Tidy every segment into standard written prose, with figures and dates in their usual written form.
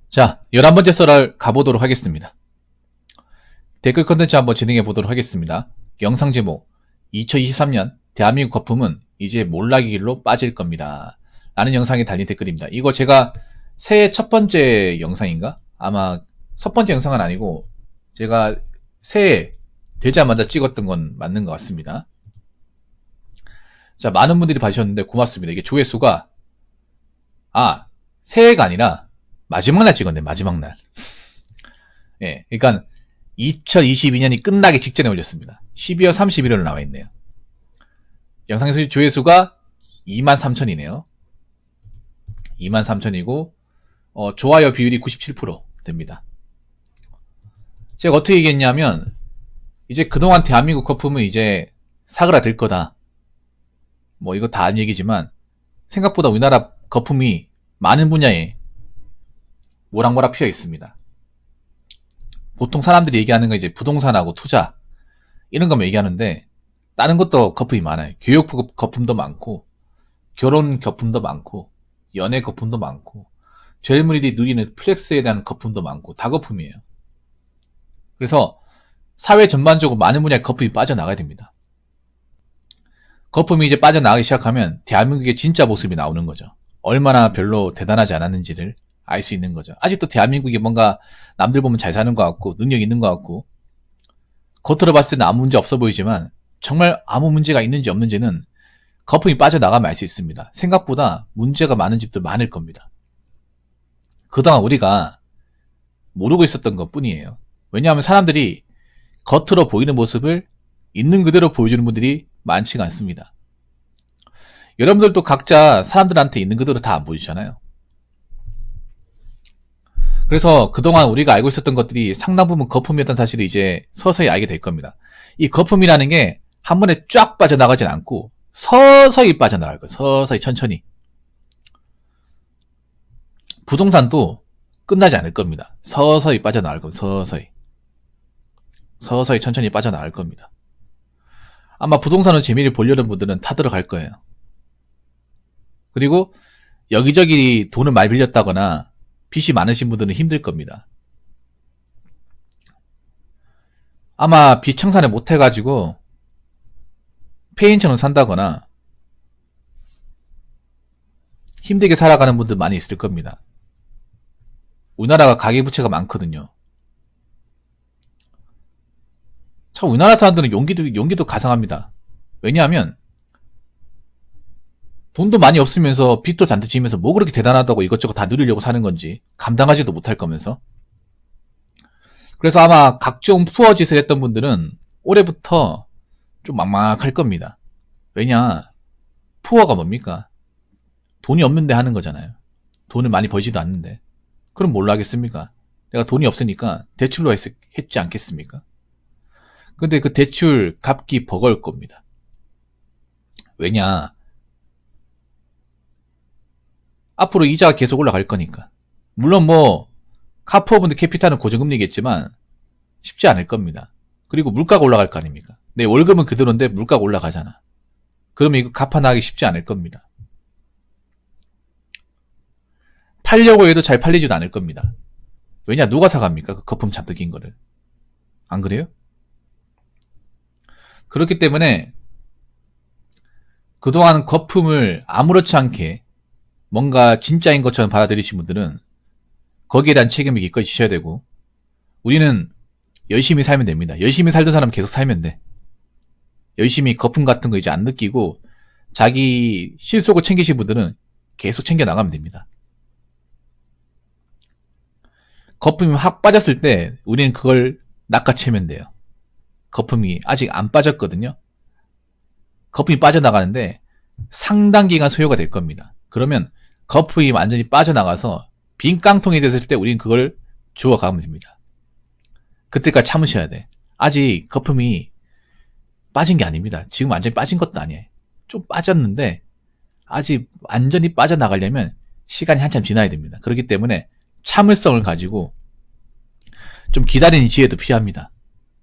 자, 11번째 썰을 가보도록 하겠습니다. 댓글 컨텐츠 한번 진행해 보도록 하겠습니다. 영상 제목 2023년 대한민국 거품은 이제 몰락의 길로 빠질 겁니다. 라는 영상에 달린 댓글입니다. 이거 제가 새해 첫 번째 영상인가? 아마 첫 번째 영상은 아니고 제가 새해 되자마자 찍었던 건 맞는 것 같습니다. 자, 많은 분들이 봐주셨는데 고맙습니다. 이게 조회수가 새해가 아니라 마지막 날 찍었네. 마지막 날. 예, 그러니까 2022년이 끝나기 직전에 올렸습니다. 12월 31일로 나와 있네요. 영상에서 조회수가 23,000이네요. 23,000이고 좋아요 비율이 97% 됩니다. 제가 어떻게 얘기했냐면 이제 그동안 대한민국 거품은 이제 사그라들 거다. 뭐 이거 다 아는 얘기지만 생각보다 우리나라 거품이 많은 분야에 모락모락 피어 있습니다. 보통 사람들이 얘기하는 건 이제 부동산하고 투자 이런 거만 얘기하는데 다른 것도 거품이 많아요. 교육 거품도 많고 결혼 거품도 많고 연애 거품도 많고 젊은이들이 누리는 플렉스에 대한 거품도 많고 다 거품이에요. 그래서 사회 전반적으로 많은 분야의 거품이 빠져나가야 됩니다. 거품이 이제 빠져나가기 시작하면 대한민국의 진짜 모습이 나오는 거죠. 얼마나 별로 대단하지 않았는지를 알 수 있는 거죠. 아직도 대한민국이 뭔가 남들 보면 잘 사는 것 같고 능력 있는 것 같고 겉으로 봤을 때는 아무 문제 없어 보이지만 정말 아무 문제가 있는지 없는지는 거품이 빠져나가면 알 수 있습니다. 생각보다 문제가 많은 집들 많을 겁니다. 그동안 우리가 모르고 있었던 것 뿐이에요. 왜냐하면 사람들이 겉으로 보이는 모습을 있는 그대로 보여주는 분들이 많지가 않습니다. 여러분들도 각자 사람들한테 있는 그대로 다 안 보여주잖아요. 그래서 그동안 우리가 알고 있었던 것들이 상당 부분 거품이었던 사실을 이제 서서히 알게 될 겁니다. 이 거품이라는 게 한 번에 쫙 빠져나가진 않고 서서히 빠져나갈 거예요. 서서히 천천히. 부동산도 끝나지 않을 겁니다. 서서히 빠져나갈 겁니다. 서서히 천천히 빠져나갈 겁니다. 아마 부동산은 재미를 보려는 분들은 타들어갈 거예요. 그리고 여기저기 돈을 많이 빌렸다거나 빚이 많으신 분들은 힘들 겁니다. 아마 빚 청산을 못 해가지고 폐인처럼 산다거나 힘들게 살아가는 분들 많이 있을 겁니다. 우리나라가 가계부채가 많거든요. 참 우리나라 사람들은 용기도 가상합니다. 왜냐하면 돈도 많이 없으면서 빚도 잔뜩 지면서 뭐 그렇게 대단하다고 이것저것 다 누리려고 사는 건지 감당하지도 못할 거면서. 그래서 아마 각종 푸어짓을 했던 분들은 올해부터 좀 막막할 겁니다. 왜냐, 푸어가 뭡니까? 돈이 없는데 하는 거잖아요. 돈을 많이 벌지도 않는데. 그럼 뭘로 하겠습니까? 내가 돈이 없으니까 대출로 했지 않겠습니까? 근데 그 대출 갚기 버거울 겁니다. 왜냐, 앞으로 이자가 계속 올라갈 거니까. 물론 뭐 카푸어 분들 캐피탈은 고정금리겠지만 쉽지 않을 겁니다. 그리고 물가가 올라갈 거 아닙니까? 내 월급은 그대로인데 물가가 올라가잖아. 그러면 이거 갚아나가기 쉽지 않을 겁니다. 팔려고 해도 잘 팔리지도 않을 겁니다. 왜냐, 누가 사갑니까? 그 거품 잔뜩 낀 거를. 안 그래요? 그렇기 때문에 그동안 거품을 아무렇지 않게 뭔가 진짜인 것처럼 받아들이신 분들은 거기에 대한 책임을 기꺼이 지셔야 되고, 우리는 열심히 살면 됩니다. 열심히 살던 사람은 계속 살면 돼. 열심히 거품 같은 거 이제 안 느끼고 자기 실속을 챙기신 분들은 계속 챙겨 나가면 됩니다. 거품이 확 빠졌을 때 우리는 그걸 낚아채면 돼요. 거품이 아직 안 빠졌거든요. 거품이 빠져나가는데 상당 기간 소요가 될 겁니다. 그러면 거품이 완전히 빠져나가서 빈 깡통이 됐을 때 우리는 그걸 주워가면 됩니다. 그때까지 참으셔야 돼. 아직 거품이 빠진 게 아닙니다. 지금 완전히 빠진 것도 아니에요. 좀 빠졌는데 아직 완전히 빠져나가려면 시간이 한참 지나야 됩니다. 그렇기 때문에 참을성을 가지고 좀 기다리는 지혜도 필요합니다.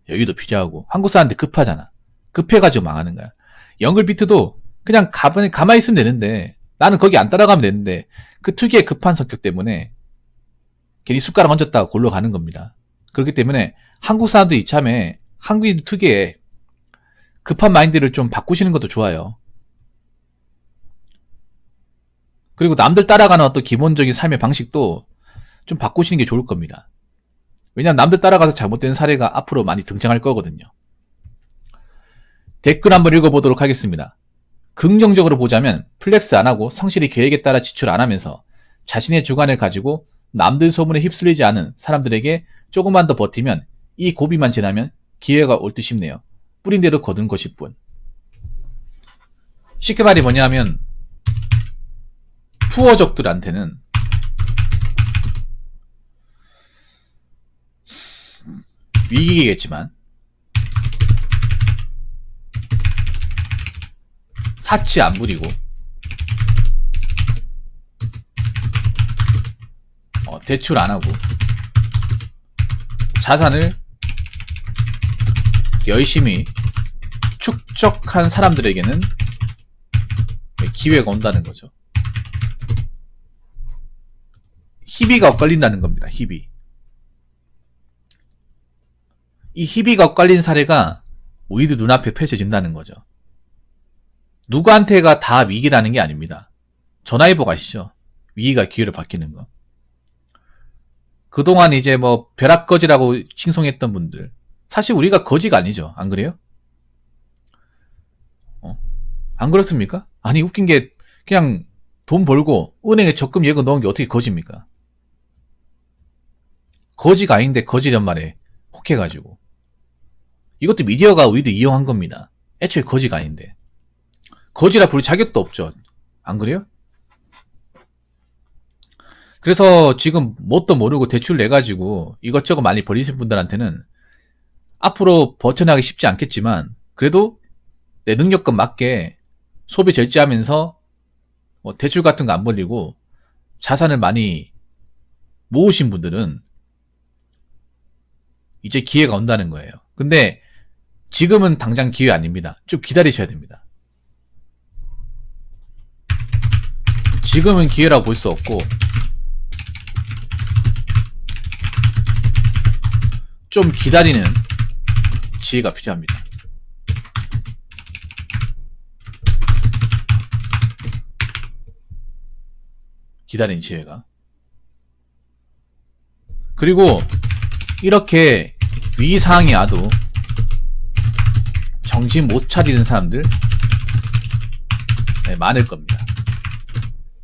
여유도 필요하고. 한국 사람들 급하잖아. 급해가지고 망하는 거야. 영글비트도 그냥 가만히 있으면 되는데, 나는 거기 안 따라가면 되는데 그 특유의 급한 성격 때문에 괜히 숟가락 얹었다가 골로 가는 겁니다. 그렇기 때문에 한국 사람들이 이참에 한국인 특유의 급한 마인드를 좀 바꾸시는 것도 좋아요. 그리고 남들 따라가는 어떤 기본적인 삶의 방식도 좀 바꾸시는 게 좋을 겁니다. 왜냐하면 남들 따라가서 잘못된 사례가 앞으로 많이 등장할 거거든요. 댓글 한번 읽어보도록 하겠습니다. 긍정적으로 보자면 플렉스 안 하고 성실히 계획에 따라 지출 안 하면서 자신의 주관을 가지고 남들 소문에 휩쓸리지 않은 사람들에게 조금만 더 버티면 이 고비만 지나면 기회가 올 듯 싶네요. 뿌린 대로 거둔 것일 뿐. 쉽게 말이 뭐냐면 푸어족들한테는 위기겠지만 사치 안 부리고 대출 안 하고 자산을 열심히 축적한 사람들에게는 기회가 온다는 거죠. 희비가 엇갈린다는 겁니다. 희비. 이 희비가 엇갈린 사례가 우리들 눈앞에 펼쳐진다는 거죠. 누구한테가 다 위기라는 게 아닙니다. 전화위복 아시죠? 위기가 기회로 바뀌는 거. 그동안 이제 뭐 벼락거지라고 칭송했던 분들, 사실 우리가 거지가 아니죠. 안 그래요? 안 그렇습니까? 아니 웃긴 게 그냥 돈 벌고 은행에 적금 예금 넣은 게 어떻게 거지입니까? 거지가 아닌데 거지란 말에 혹해가지고. 이것도 미디어가 우리도 이용한 겁니다. 애초에 거지가 아닌데. 거지라 부를 자격도 없죠. 안 그래요? 그래서 지금 뭣도 모르고 대출 내가지고 이것저것 많이 벌리신 분들한테는 앞으로 버텨나가기 쉽지 않겠지만 그래도 내 능력껏 맞게 소비 절제하면서 대출 같은 거 안 벌리고 자산을 많이 모으신 분들은 이제 기회가 온다는 거예요. 근데 지금은 당장 기회 아닙니다. 좀 기다리셔야 됩니다. 지금은 기회라고 볼 수 없고 좀 기다리는 지혜가 필요합니다. 기다리는 지혜가. 그리고 이렇게 위기상황이 와도 정신 못 차리는 사람들 많을 겁니다.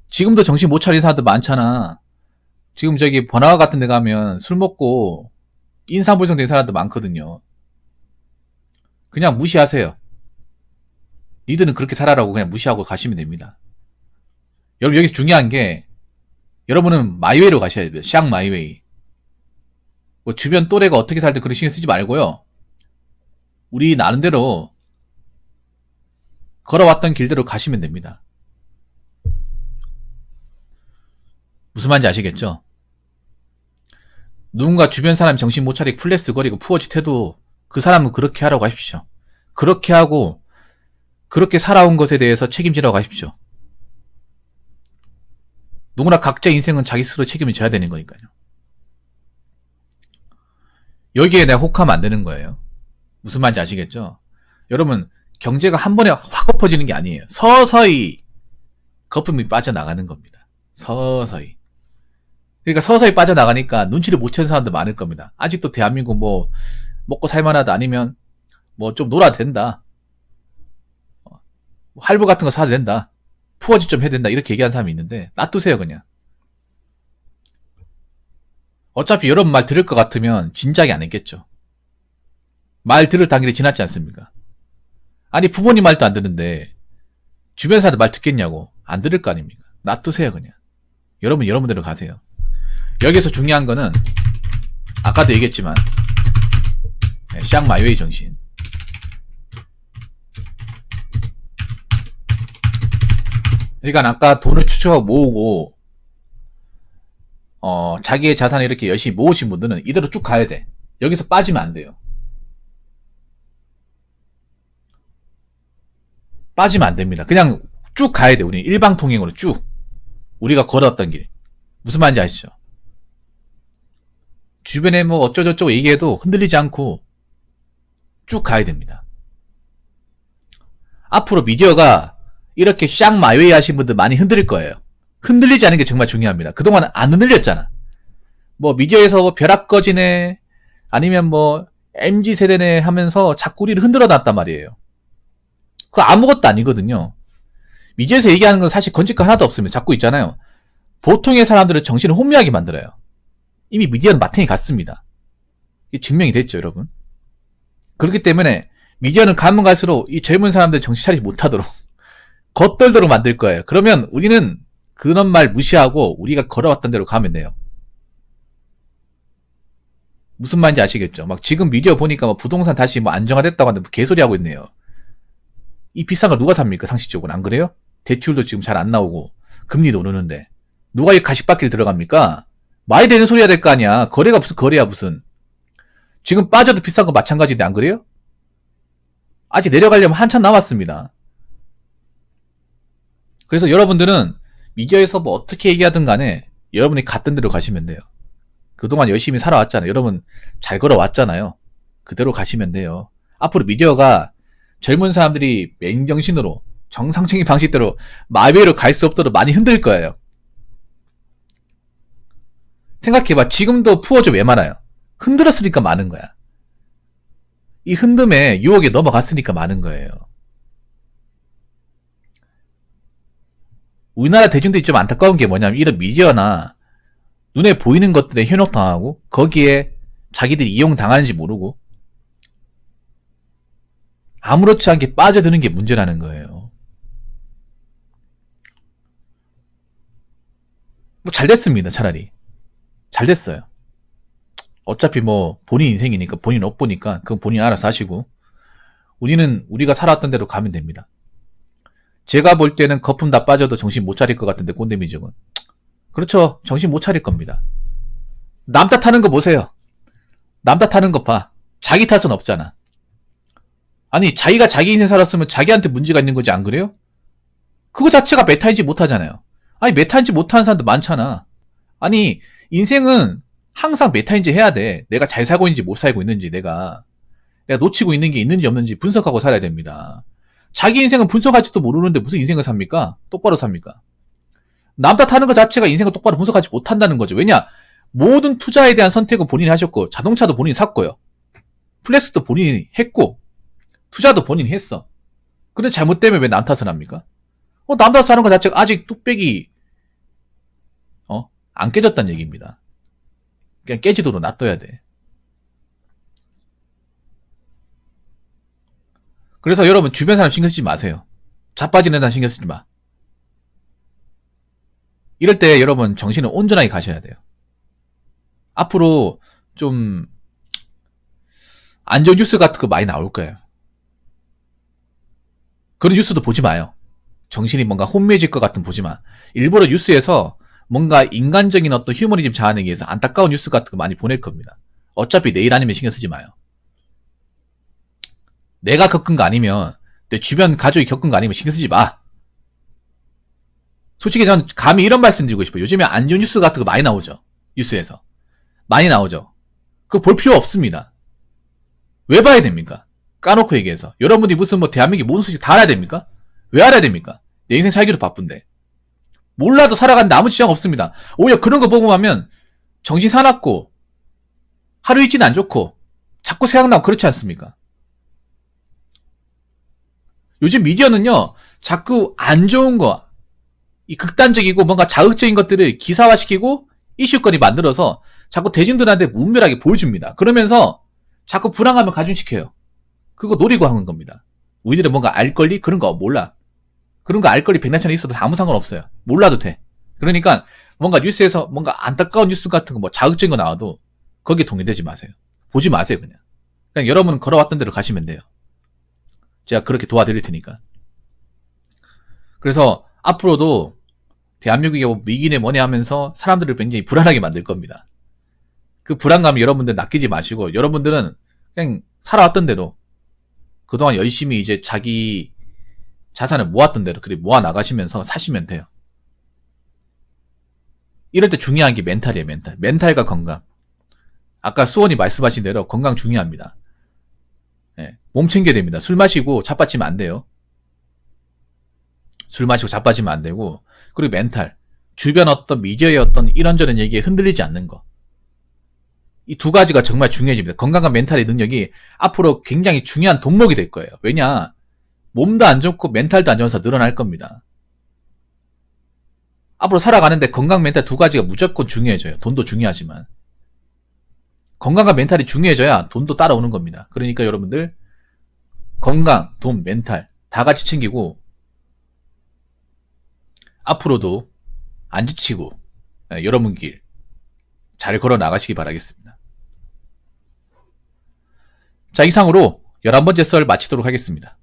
지금도 정신 못 차리는 사람들 많잖아. 지금 저기 번화가 같은 데 가면 술 먹고 인사불성 된 사람들 많거든요. 그냥 무시하세요. 니들은 그렇게 살아라고 그냥 무시하고 가시면 됩니다. 여러분 여기 중요한 게 여러분은 마이웨이로 가셔야 돼요. 샹 마이웨이. 뭐 주변 또래가 어떻게 살든 그런 신경 쓰지 말고요. 우리 나름대로 걸어왔던 길대로 가시면 됩니다. 무슨 말인지 아시겠죠? 누군가 주변 사람이 정신 못 차리고 플렉스 거리고 푸어짓 해도 그 사람은 그렇게 하라고 하십시오. 그렇게 하고 그렇게 살아온 것에 대해서 책임지라고 하십시오. 누구나 각자 인생은 자기 스스로 책임을 져야 되는 거니까요. 여기에 내가 혹하면 안 되는 거예요. 무슨 말인지 아시겠죠? 여러분 경제가 한 번에 확 엎어지는 게 아니에요. 서서히 거품이 빠져나가는 겁니다. 서서히. 그러니까 서서히 빠져나가니까 눈치를 못 채는 사람도 많을 겁니다. 아직도 대한민국 뭐 먹고 살만하다 아니면 뭐 좀 놀아도 된다. 할부 같은 거 사도 된다. 푸어짓 좀 해야 된다. 이렇게 얘기하는 사람이 있는데 놔두세요 그냥. 어차피 여러분 말 들을 것 같으면 진작에 안 했겠죠. 말 들을 단계이 지났지 않습니까? 아니 부모님 말도 안 듣는데 주변 사람들 말 듣겠냐고. 안 들을 거 아닙니까? 놔두세요 그냥. 여러분 여러분대로 가세요. 여기서 중요한 거는 아까도 얘기했지만 샹 마이웨이 정신. 그러니까 아까 돈을 추적하고 모으고 자기의 자산을 이렇게 열심히 모으신 분들은 이대로 쭉 가야 돼. 여기서 빠지면 안 돼요. 빠지면 안 됩니다. 그냥 쭉 가야 돼. 우리 일방통행으로 쭉. 우리가 걸어왔던 길. 무슨 말인지 아시죠? 주변에 뭐 어쩌저쩌고 얘기해도 흔들리지 않고 쭉 가야 됩니다. 앞으로 미디어가 이렇게 샹 마이웨이 하신 분들 많이 흔들릴 거예요. 흔들리지 않은 게 정말 중요합니다. 그동안 안 흔들렸잖아. 뭐 미디어에서 뭐 벼락 꺼지네 아니면 뭐 MZ세대네 하면서 자꾸 우리를 흔들어 놨단 말이에요. 그거 아무것도 아니거든요. 미디어에서 얘기하는 건 사실 건질 거 하나도 없습니다. 자꾸 있잖아요. 보통의 사람들은 정신을 혼미하게 만들어요. 이미 미디어는 마탱이 갔습니다. 이게 증명이 됐죠, 여러분. 그렇기 때문에 미디어는 가면 갈수록 이 젊은 사람들 정신 차리지 못하도록 겉돌도록 만들 거예요. 그러면 우리는 그런 말 무시하고 우리가 걸어왔던 대로 가면 돼요. 무슨 말인지 아시겠죠? 막 지금 미디어 보니까 뭐 부동산 다시 뭐 안정화됐다고 하는데 뭐 개소리 하고 있네요. 이 비싼 거 누가 삽니까? 상식적으로 안 그래요? 대출도 지금 잘 안 나오고 금리도 오르는데 누가 이 가식받기를 들어갑니까? 말이 되는 소리 해야 될 거 아니야. 거래가 무슨 거래야 무슨. 지금 빠져도 비싼 거 마찬가지인데 안 그래요? 아직 내려가려면 한참 남았습니다. 그래서 여러분들은 미디어에서 뭐 어떻게 얘기하든 간에 여러분이 갔던 대로 가시면 돼요. 그동안 열심히 살아왔잖아요. 여러분 잘 걸어왔잖아요. 그대로 가시면 돼요. 앞으로 미디어가 젊은 사람들이 맨정신으로 정상적인 방식대로 마이웨이로 갈 수 없도록 많이 흔들 거예요. 생각해봐. 지금도 푸어즈 왜 많아요? 흔들었으니까 많은 거야. 이 흔듦에 유혹에 넘어갔으니까 많은 거예요. 우리나라 대중들이 좀 안타까운 게 뭐냐면 이런 미디어나 눈에 보이는 것들에 현혹당하고 거기에 자기들이 이용당하는지 모르고 아무렇지 않게 빠져드는 게 문제라는 거예요. 뭐 잘 됐습니다. 차라리. 잘 됐어요. 어차피 뭐 본인 인생이니까 본인 옷 보니까 그건 본인 알아서 하시고 우리는 우리가 살아왔던 대로 가면 됩니다. 제가 볼 때는 거품 다 빠져도 정신 못 차릴 것 같은데 꼰대미적은 그렇죠. 정신 못 차릴 겁니다. 남 탓하는 거 보세요. 남 탓하는 거 봐. 자기 탓은 없잖아. 아니 자기가 자기 인생 살았으면 자기한테 문제가 있는 거지 안 그래요? 그거 자체가 메타인지 못하잖아요. 아니 메타인지 못하는 사람도 많잖아. 아니 인생은 항상 메타인지 해야 돼. 내가 잘 살고 있는지 못 살고 있는지 내가 놓치고 있는 게 있는지 없는지 분석하고 살아야 됩니다. 자기 인생은 분석할지도 모르는데 무슨 인생을 삽니까? 똑바로 삽니까? 남 탓하는 것 자체가 인생을 똑바로 분석하지 못한다는 거죠. 왜냐? 모든 투자에 대한 선택은 본인이 하셨고 자동차도 본인이 샀고요. 플렉스도 본인이 했고 투자도 본인이 했어. 근데 잘못되면 왜 남 탓을 합니까? 남 탓을 하는 것 자체가 아직 뚝배기 안 깨졌다는 얘기입니다. 그냥 깨지도록 놔둬야 돼. 그래서 여러분 주변 사람 신경 쓰지 마세요. 자빠지는 사람 신경 쓰지 마. 이럴 때 여러분 정신을 온전하게 가셔야 돼요. 앞으로 좀 안 좋은 뉴스 같은 거 많이 나올 거예요. 그런 뉴스도 보지 마요. 정신이 뭔가 혼미해질 것 같은 보지 마. 일부러 뉴스에서 뭔가 인간적인 어떤 휴머니즘 자아내기 위해서 안타까운 뉴스 같은 거 많이 보낼 겁니다. 어차피 내일 아니면 신경 쓰지 마요. 내가 겪은 거 아니면 내 주변 가족이 겪은 거 아니면 신경 쓰지 마. 솔직히 전 감히 이런 말씀 드리고 싶어요. 요즘에 안 좋은 뉴스 같은 거 많이 나오죠. 뉴스에서. 많이 나오죠. 그거 볼 필요 없습니다. 왜 봐야 됩니까? 까놓고 얘기해서. 여러분이 무슨 뭐 대한민국 모든 소식 다 알아야 됩니까? 왜 알아야 됩니까? 내 인생 살기도 바쁜데. 몰라도 살아가는데 아무 지장 없습니다. 오히려 그런 거 보고 하면 정신 사납고 하루 일지는 안 좋고 자꾸 생각나고 그렇지 않습니까? 요즘 미디어는요. 자꾸 안 좋은 거 이 극단적이고 뭔가 자극적인 것들을 기사화시키고 이슈거리 만들어서 자꾸 대중들한테 무분별하게 보여줍니다. 그러면서 자꾸 불안감을 가중시켜요. 그거 노리고 하는 겁니다. 우리들은 뭔가 알 권리? 그런 거 몰라. 그런 거 알 권리 백날천에 있어도 아무 상관없어요. 몰라도 돼. 그러니까 뭔가 뉴스에서 뭔가 안타까운 뉴스 같은 거 뭐 자극적인 거 나와도 거기에 동의되지 마세요. 보지 마세요 그냥. 그냥 여러분은 걸어왔던 대로 가시면 돼요. 제가 그렇게 도와드릴 테니까. 그래서 앞으로도 대한민국이 뭐 위기네 뭐네 하면서 사람들을 굉장히 불안하게 만들 겁니다. 그 불안감이 여러분들 낚이지 마시고 여러분들은 그냥 살아왔던 대로 그동안 열심히 이제 자기 자산을 모았던 대로 그리고 모아 나가시면서 사시면 돼요. 이럴 때 중요한 게 멘탈이에요. 멘탈과 건강. 아까 수원이 말씀하신 대로 건강 중요합니다. 예, 몸 챙겨야 됩니다. 술 마시고 자빠지면 안 돼요. 술 마시고 자빠지면 안 되고, 그리고 멘탈. 주변 어떤 미디어의 어떤 이런저런 얘기에 흔들리지 않는 거. 이 두 가지가 정말 중요해집니다. 건강한 멘탈의 능력이 앞으로 굉장히 중요한 덕목이 될 거예요. 왜냐? 몸도 안 좋고 멘탈도 안 좋아서 늘어날 겁니다. 앞으로 살아가는데 건강 멘탈 두 가지가 무조건 중요해져요. 돈도 중요하지만. 건강과 멘탈이 중요해져야 돈도 따라오는 겁니다. 그러니까 여러분들 건강, 돈, 멘탈 다 같이 챙기고 앞으로도 안 지치고 여러분 길 잘 걸어 나가시기 바라겠습니다. 자, 이상으로 11번째 썰 마치도록 하겠습니다.